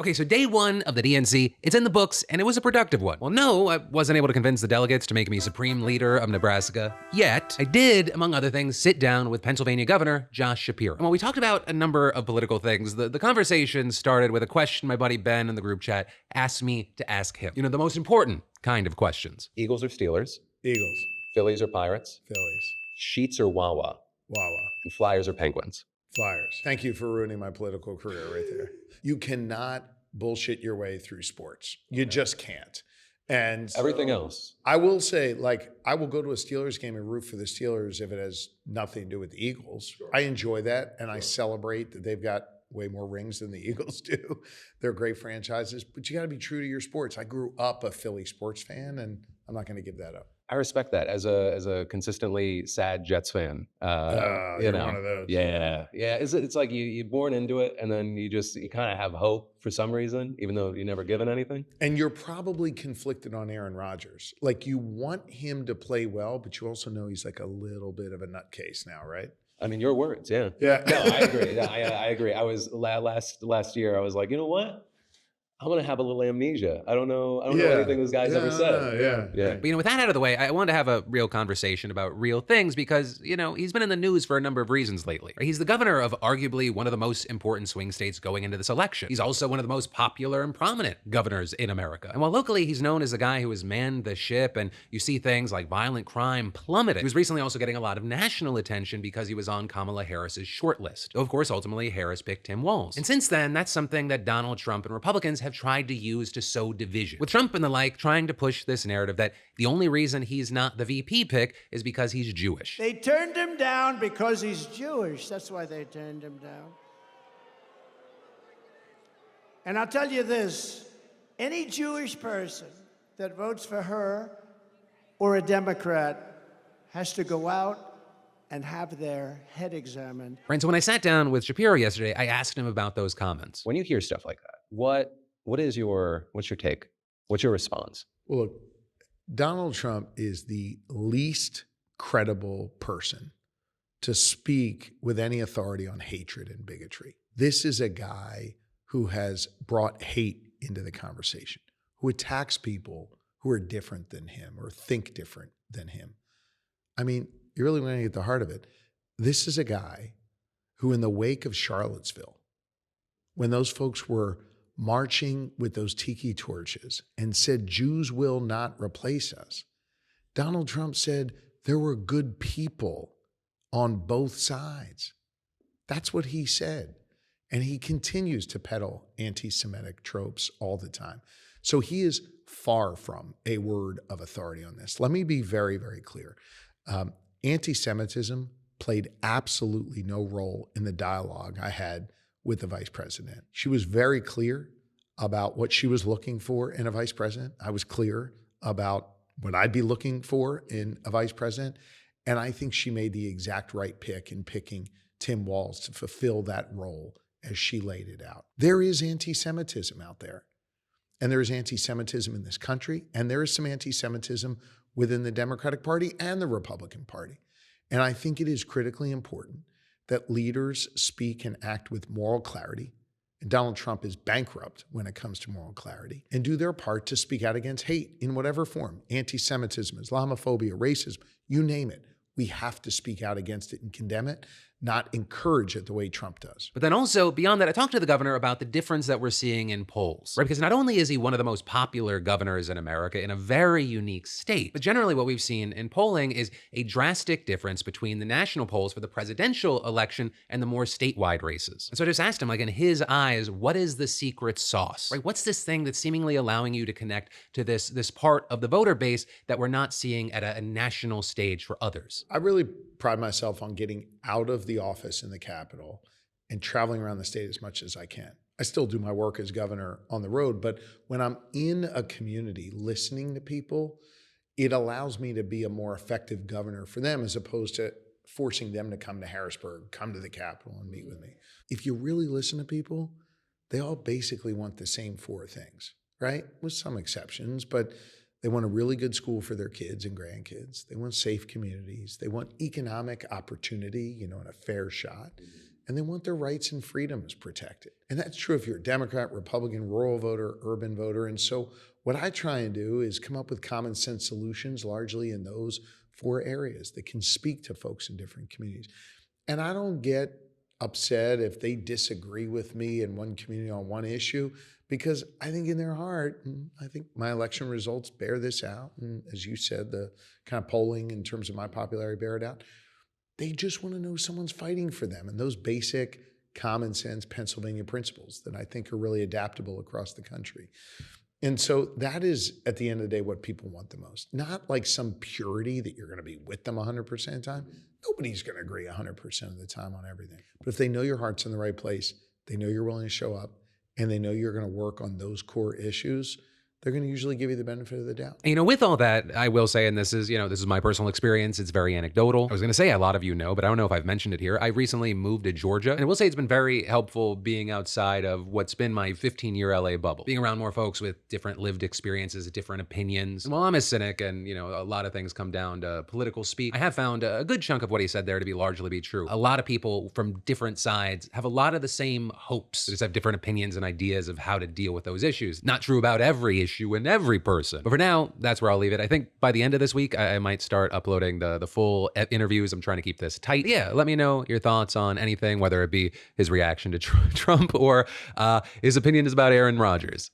Okay, so day one of the DNC, it's in the books, and it was a productive one. Well, no, I wasn't able to convince the delegates to make me Supreme Leader of Nebraska yet. I did, among other things, sit down with Pennsylvania Governor Josh Shapiro. And while we talked about a number of political things, the conversation started with a question my buddy Ben in the group chat asked me to ask him. You know, the most important kind of questions. Eagles or Steelers? Eagles. Phillies or Pirates? Phillies. Sheets or Wawa? Wawa. And Flyers or Penguins? Flyers. Thank you for ruining my political career right there. You cannot bullshit your way through sports. You just can't. And Everything else. I will say, like, I will go to a Steelers game and root for the Steelers if it has nothing to do with the Eagles. Sure. I enjoy that, and I celebrate that they've got way more rings than the Eagles do. They're great franchises, but you got to be true to your sports. I grew up a Philly sports fan, and I'm not going to give that up. I respect that as a consistently sad Jets fan. You're one of those. Yeah. It's like you're born into it, and then you kind of have hope for some reason, even though you're never given anything. And you're probably conflicted on Aaron Rodgers. Like, you want him to play well, but you also know he's like a little bit of a nutcase now, right? I mean, your words, yeah. Yeah. No, I agree. I agree. I was last year. I was like, you know what? I'm gonna have a little amnesia. I don't know anything this guy's ever said. Yeah. But with that out of the way, I wanted to have a real conversation about real things because, he's been in the news for a number of reasons lately. He's the governor of arguably one of the most important swing states going into this election. He's also one of the most popular and prominent governors in America. And while locally he's known as the guy who has manned the ship, and you see things like violent crime plummeted, he was recently also getting a lot of national attention because he was on Kamala Harris's shortlist. Though, of course, ultimately Harris picked Tim Walz. And since then, that's something that Donald Trump and Republicans have tried to use to sow division. With Trump and the like trying to push this narrative that the only reason he's not the VP pick is because he's Jewish. They turned him down because he's Jewish. That's why they turned him down. And I'll tell you this, any Jewish person that votes for her or a Democrat has to go out and have their head examined. Right, so when I sat down with Shapiro yesterday, I asked him about those comments. When you hear stuff like that, what's your take? What's your response? Well, look, Donald Trump is the least credible person to speak with any authority on hatred and bigotry. This is a guy who has brought hate into the conversation, who attacks people who are different than him or think different than him. I mean, you really want to get the heart of it. This is a guy who, in the wake of Charlottesville, when those folks were marching with those tiki torches and said, Jews will not replace us, Donald Trump said there were good people on both sides. That's what he said. And he continues to peddle anti-Semitic tropes all the time. So he is far from a word of authority on this. Let me be very, very clear. Anti-Semitism played absolutely no role in the dialogue I had with the vice president. She was very clear about what she was looking for in a vice president. I was clear about what I'd be looking for in a vice president. And I think she made the exact right pick in picking Tim Walz to fulfill that role as she laid it out. There is anti-Semitism out there. And there is anti-Semitism in this country. And there is some anti-Semitism within the Democratic Party and the Republican Party. And I think it is critically important that leaders speak and act with moral clarity. And Donald Trump is bankrupt when it comes to moral clarity, and do their part to speak out against hate in whatever form, anti-Semitism, Islamophobia, racism, you name it. We have to speak out against it and condemn it, not encourage it the way Trump does. But then also, beyond that, I talked to the governor about the difference that we're seeing in polls, right? Because not only is he one of the most popular governors in America in a very unique state, but generally what we've seen in polling is a drastic difference between the national polls for the presidential election and the more statewide races. And so I just asked him, like, in his eyes, what is the secret sauce, right? What's this thing that's seemingly allowing you to connect to this part of the voter base that we're not seeing at a national stage for others? I really pride myself on getting out of the office in the Capitol and traveling around the state as much as I can. I still do my work as governor on the road, but when I'm in a community listening to people, it allows me to be a more effective governor for them as opposed to forcing them to come to Harrisburg, come to the Capitol and meet with me. If you really listen to people, they all basically want the same four things, right? With some exceptions, but they want a really good school for their kids and grandkids. They want safe communities. They want economic opportunity, and a fair shot. and they want their rights and freedoms protected. And that's true if you're a Democrat, Republican, rural voter, urban voter. And so what I try and do is come up with common sense solutions largely in those 4 areas that can speak to folks in different communities. And I don't get upset if they disagree with me in one community on one issue, because I think in their heart, I think my election results bear this out. And as you said, the kind of polling in terms of my popularity bear it out. They just want to know someone's fighting for them. And those basic common sense Pennsylvania principles that I think are really adaptable across the country. And so that is, at the end of the day, what people want the most. Not like some purity that you're going to be with them 100% of the time. Nobody's going to agree 100% of the time on everything. But if they know your heart's in the right place, they know you're willing to show up, and they know you're going to work on those core issues, they're going to usually give you the benefit of the doubt. With all that, I will say, and this is my personal experience, it's very anecdotal. I was going to say a lot of you know, but I don't know if I've mentioned it here. I recently moved to Georgia, and I will say it's been very helpful being outside of what's been my 15-year LA bubble, being around more folks with different lived experiences, different opinions. And while I'm a cynic and, a lot of things come down to political speak, I have found a good chunk of what he said there to be largely be true. A lot of people from different sides have a lot of the same hopes. They just have different opinions and ideas of how to deal with those issues. Not true about every issue and every person. But for now, that's where I'll leave it. I think by the end of this week, I might start uploading the full interviews. I'm trying to keep this tight. Yeah, let me know your thoughts on anything, whether it be his reaction to Trump or his opinions about Aaron Rodgers.